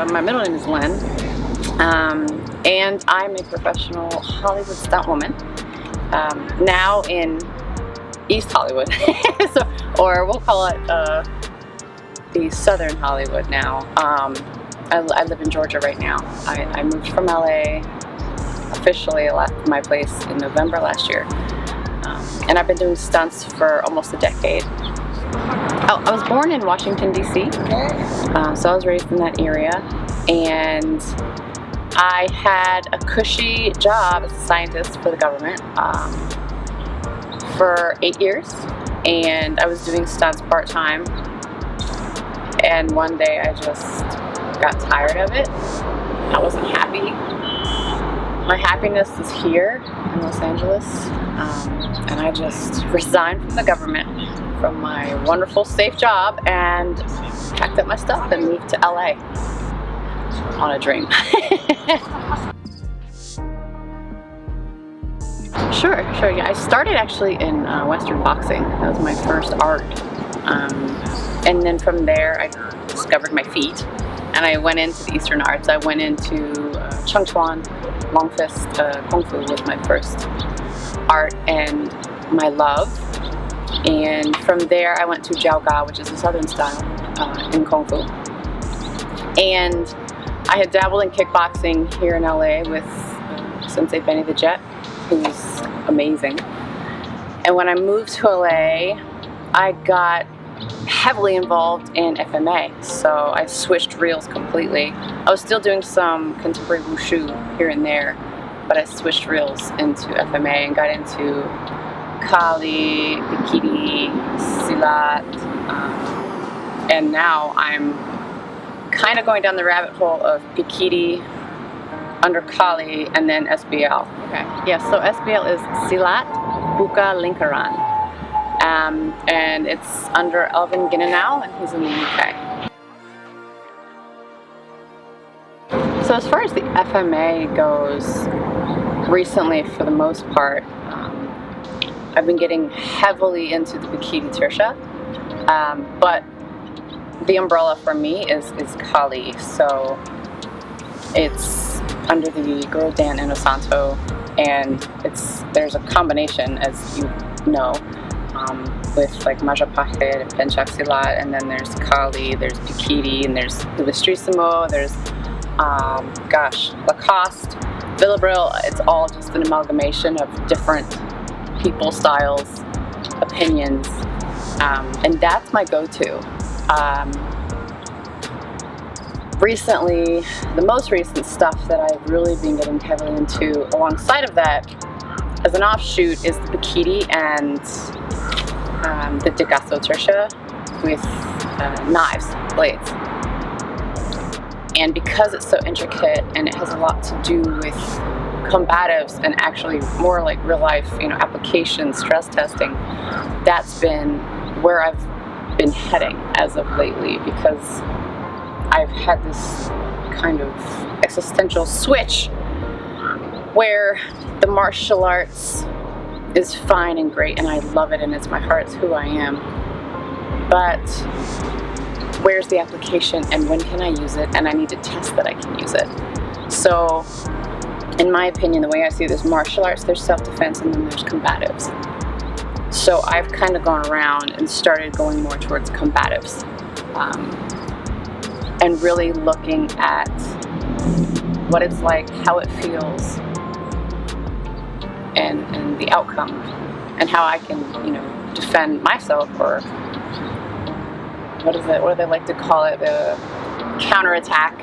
My middle name is Lynn, and I'm a professional Hollywood stuntwoman, now in East Hollywood, or we'll call it the Southern Hollywood now. I live in Georgia right now. I moved from LA, officially left my place in November last year, and I've been doing stunts for almost a decade. I was born in Washington, D.C., so I was raised in that area, and I had a cushy job as a scientist for the government for 8 years, and I was doing stunts part-time, and one day I just got tired of it. I wasn't happy. My happiness is here in Los Angeles, and I just resigned from the government, from my wonderful safe job, and packed up my stuff and moved to LA on a dream. Sure, yeah. I started actually in Western boxing. That was my first art, and then from there I discovered my feet, and I went into the Eastern arts. I went into Chung Chuan, Long Fist, Kung Fu was my first art and my love. And from there I went to Jiao Ga, which is a southern style in Kung Fu. And I had dabbled in kickboxing here in LA with Sensei Benny the Jet, who's amazing. And when I moved to LA, I got heavily involved in FMA, so I switched reels completely. I was still doing some contemporary wushu here and there, but I switched reels into FMA and got into Kali, Pekiti, Silat, and now I'm kind of going down the rabbit hole of Pekiti, under Kali, and then SBL. Okay. Yeah, so SBL is Silat Buka Lingkaran. And it's under Elvin Ginanau, and he's in the UK. So as far as the FMA goes, recently for the most part, I've been getting heavily into the Pekiti-Tirsia, but the umbrella for me is Kali, so it's under the Guru Dan Inosanto, and there's a combination, as you know, with like Majapahit and Penchak Silat, and then there's Kali, there's Pekiti, and there's Ilustrisimo, there's Lacoste, Villabril. It's all just an amalgamation of different people, styles, opinions, and that's my go-to. Recently, the most recent stuff that I've really been getting heavily into alongside of that as an offshoot is the Pekiti and the Pekiti-Tirsia with knives, blades. And because it's so intricate and it has a lot to do with combatives and actually more like real life, application, stress testing, that's been where I've been heading as of lately, because I've had this kind of existential switch where the martial arts is fine and great, and I love it, and it's my heart, it's who I am. But where's the application, and when can I use it? And I need to test that I can use it. So, in my opinion, the way I see it is martial arts, there's self-defense, and then there's combatives. So I've kind of gone around and started going more towards combatives, and really looking at what it's like, how it feels, and the outcome, and how I can, defend myself, or what do they like to call it, the counterattack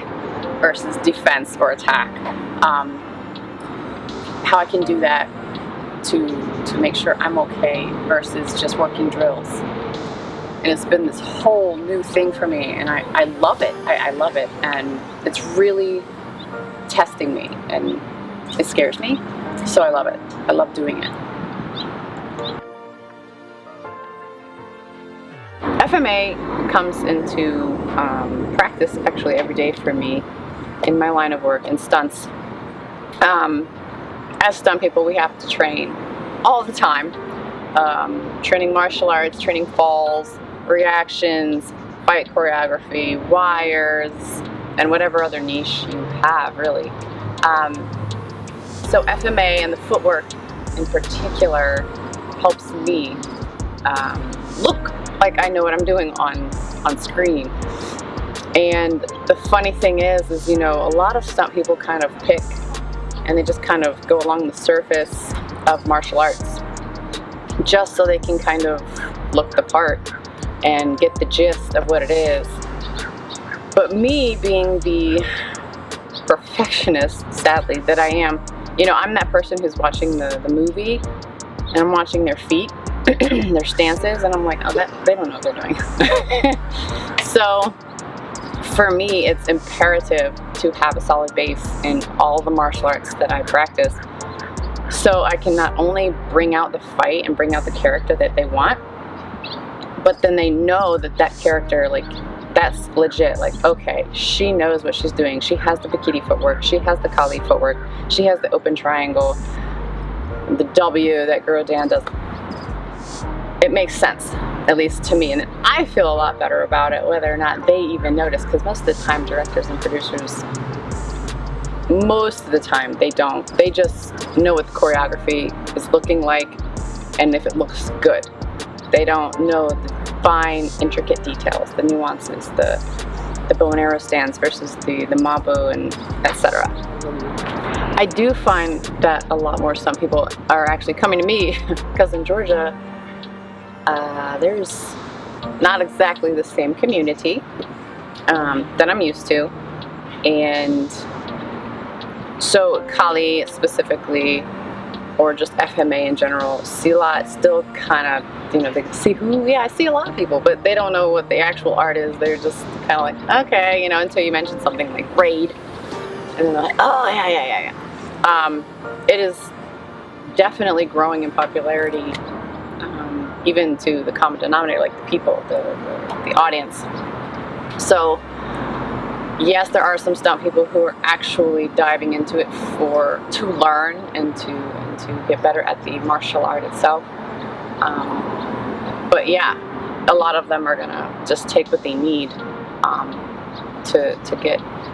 versus defense or attack. How I can do that to make sure I'm okay versus just working drills. And it's been this whole new thing for me, and I love it. I love it, and it's really testing me, and it scares me, so I love it. I love doing it. FMA comes into practice actually every day for me in my line of work in stunts. As stunt people, we have to train all the time. Training martial arts, training falls, reactions, fight choreography, wires, and whatever other niche you have, really. So FMA and the footwork in particular helps me look like I know what I'm doing on screen. And the funny thing is, you know, a lot of stunt people kind of pick and they just kind of go along the surface of martial arts just so they can kind of look the part and get the gist of what it is. But me, being the perfectionist, sadly, that I am, you know, I'm that person who's watching the movie and I'm watching their feet, their stances, and I'm like, oh, they don't know what they're doing. So for me, it's imperative to have a solid base in all the martial arts that I practice, so I can not only bring out the fight and bring out the character that they want, but then they know that that character, like, that's legit. Like, okay, she knows what she's doing. She has the Pekiti footwork. She has the Kali footwork. She has the open triangle, the W that Guru Dan does. It makes sense, at least to me, and I feel a lot better about it, whether or not they even notice, because most of the time directors and producers, most of the time they don't. They just know what the choreography is looking like and if it looks good. They don't know the fine, intricate details, the nuances, the bow and arrow stands versus the mabu, and etc. I do find that a lot more stunt people are actually coming to me because in Georgia, there's not exactly the same community that I'm used to, and so Kali specifically, or just FMA in general, Silat still kind of, you know, they see who, yeah, I see a lot of people, but they don't know what the actual art is. They're just kind of like, okay, you know, until you mention something like raid, and then they're like, oh, yeah. It is definitely growing in popularity, even to the common denominator, like the people, the audience. So yes, there are some stunt people who are actually diving into it to learn and to get better at the martial art itself. But yeah, a lot of them are gonna just take what they need to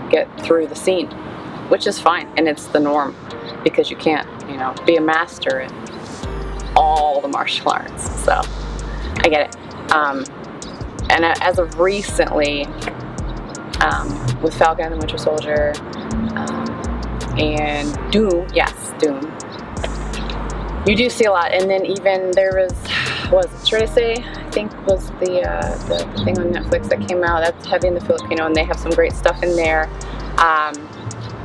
get through the scene, which is fine, and it's the norm, because you can't, you know, be a master in all the martial arts. So I get it. And as of recently, with Falcon and the Winter Soldier, and Doom, yes, Doom, you do see a lot. And then even there was Torres, I think was the thing on Netflix that came out. That's heavy in the Filipino, and they have some great stuff in there.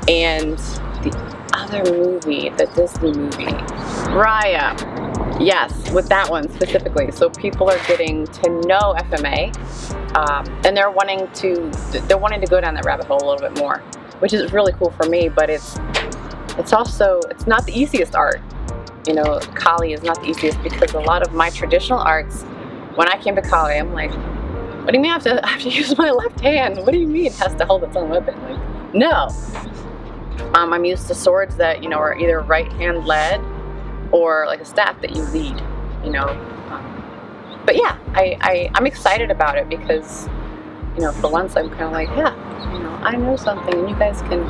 And the other movie, the Disney movie, Raya. Yes, with that one specifically. So people are getting to know FMA, and they're wanting to go down that rabbit hole a little bit more, which is really cool for me. But it's not the easiest art. You know, Kali is not the easiest, because a lot of my traditional arts, when I came to Kali, I'm like, what do you mean I have to use my left hand? What do you mean it has to hold its own weapon? Like, no. I'm used to swords that, you know, are either right hand led or like a staff that you lead, you know. But yeah, I'm excited about it, because, you know, for once I'm kind of like, yeah, you know, I know something, and you guys can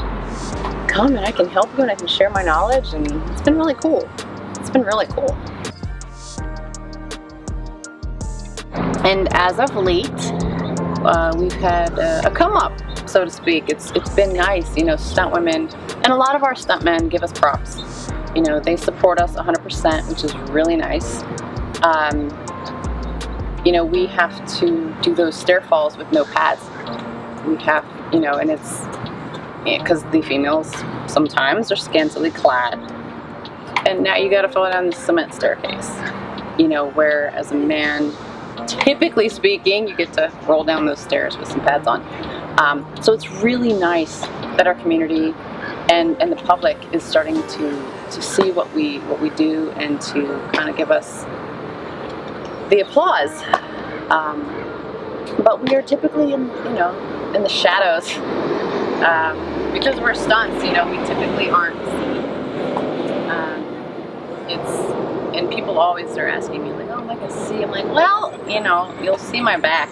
come and I can help you and I can share my knowledge, and it's been really cool. It's been really cool. And as of late, we've had a come up, so to speak. It's been nice, you know. Stunt women and a lot of our stuntmen give us props. You know, they support us 100%, which is really nice. You know, we have to do those stair falls with no pads. We have, you know, and it's because the females sometimes are scantily clad, and now you got to fall down the cement staircase. You know, where as a man, typically speaking, you get to roll down those stairs with some pads on. So it's really nice that our community and the public is starting to see what we do, and to kind of give us the applause. But we are typically in the shadows, because we're stunts. You know, we typically aren't seen. And people always are asking me, like, oh, am I gonna see? I'm like, well, you know, you'll see my back.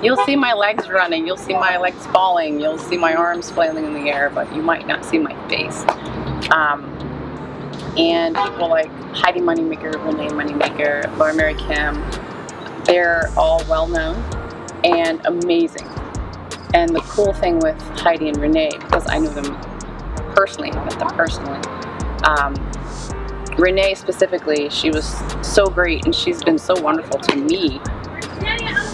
You'll see my legs running, you'll see my legs falling, you'll see my arms flailing in the air, but you might not see my face. And people like Heidi Moneymaker, Renee Moneymaker, Laura Mary Kim, they're all well known and amazing. And the cool thing with Heidi and Renee, because I know them personally, I met them personally, Renee specifically, she was so great and she's been so wonderful to me,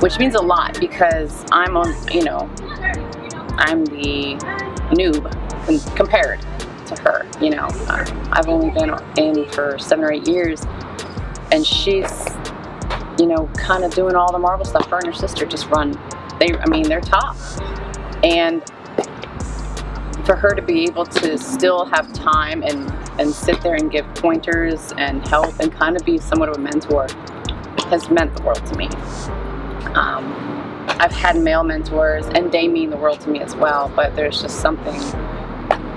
which means a lot because I'm on, you know, I'm the noob compared to her, you know. I've only been in for 7 or 8 years and she's, you know, kind of doing all the Marvel stuff. Her and her sister just run, they're top. And for her to be able to still have time and sit there and give pointers and help and kind of be somewhat of a mentor has meant the world to me. I've had male mentors and they mean the world to me as well, but there's just something,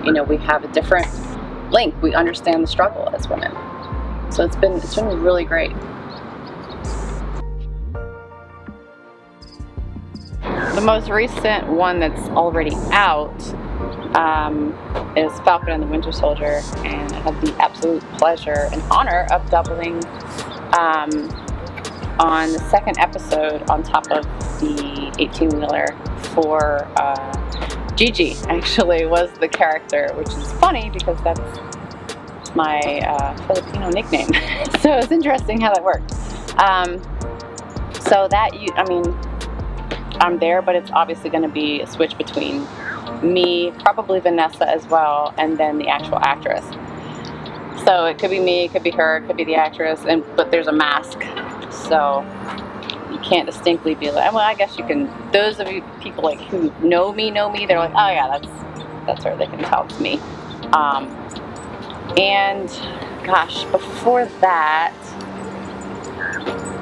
you know, we have a different link. We understand the struggle as women. So it's been really great. The most recent one that's already out is Falcon and the Winter Soldier, and I had the absolute pleasure and honor of doubling on the second episode on top of the 18-wheeler for Gigi. Actually was the character, which is funny because that's my Filipino nickname. So it's interesting how that worked. So that, I'm there, but it's obviously going to be a switch between me, probably Vanessa as well, and then the actual actress. So it could be me, it could be her, it could be the actress, but there's a mask, so you can't distinctly be like, well, I guess you can. Those of you people like who know me, they're like, oh yeah, that's her. They can tell it's me. And gosh, before that,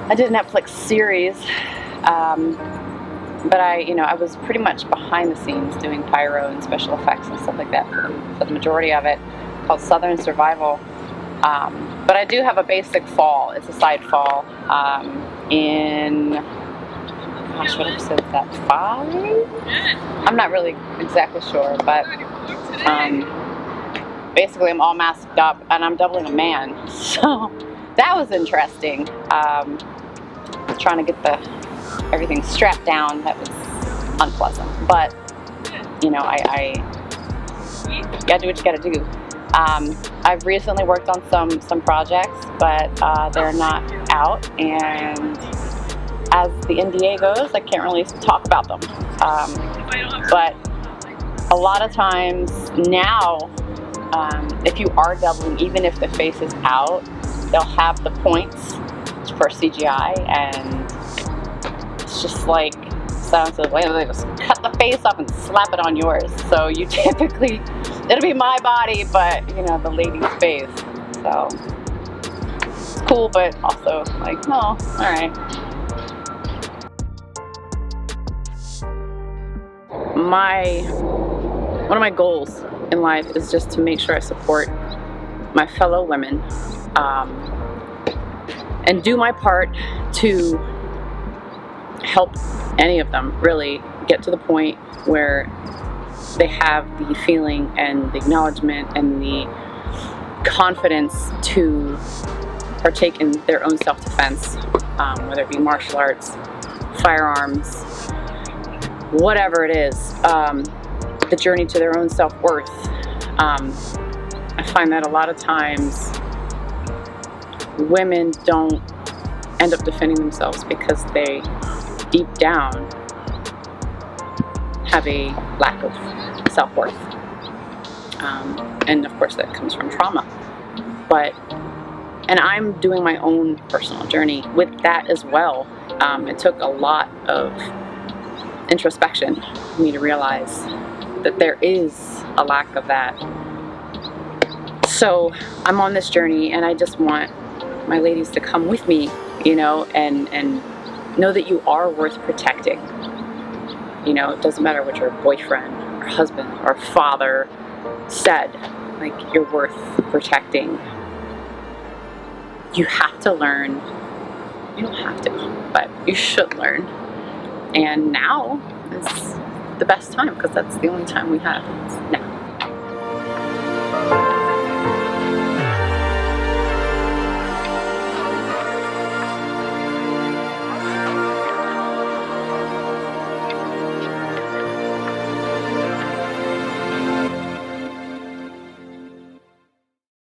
I did a Netflix series. But I was pretty much behind the scenes doing pyro and special effects and stuff like that for the majority of it, called Southern Survival. But I do have a basic fall. It's a side fall in, gosh, what episode is that, 5? I'm not really exactly sure, but basically I'm all masked up and I'm doubling a man. So that was interesting. Trying to get everything strapped down, that was unpleasant, but you know, I gotta do what you gotta do. I've recently worked on some projects, but they're not out, and as the NDA goes, I can't really talk about them. But a lot of times now, if you are doubling, even if the face is out, they'll have the points for CGI, and it's just like, sounds the way they just cut the face off and slap it on yours. So you typically, it'll be my body, but you know, the lady's face. So it's cool, but also like, oh, all right. One of my goals in life is just to make sure I support my fellow women, and do my part to help any of them really get to the point where they have the feeling and the acknowledgement and the confidence to partake in their own self-defense, whether it be martial arts, firearms, whatever it is, the journey to their own self-worth. I find that a lot of times women don't end up defending themselves because they deep down have a lack of self-worth, and of course that comes from trauma. And I'm doing my own personal journey with that as well. It took a lot of introspection for me to realize that there is a lack of that. So I'm on this journey, and I just want my ladies to come with me, you know, and know that you are worth protecting. You know, it doesn't matter what your boyfriend or husband or father said, like, you're worth protecting. You have to learn, you don't have to, but you should learn And now is the best time because that's the only time we have now.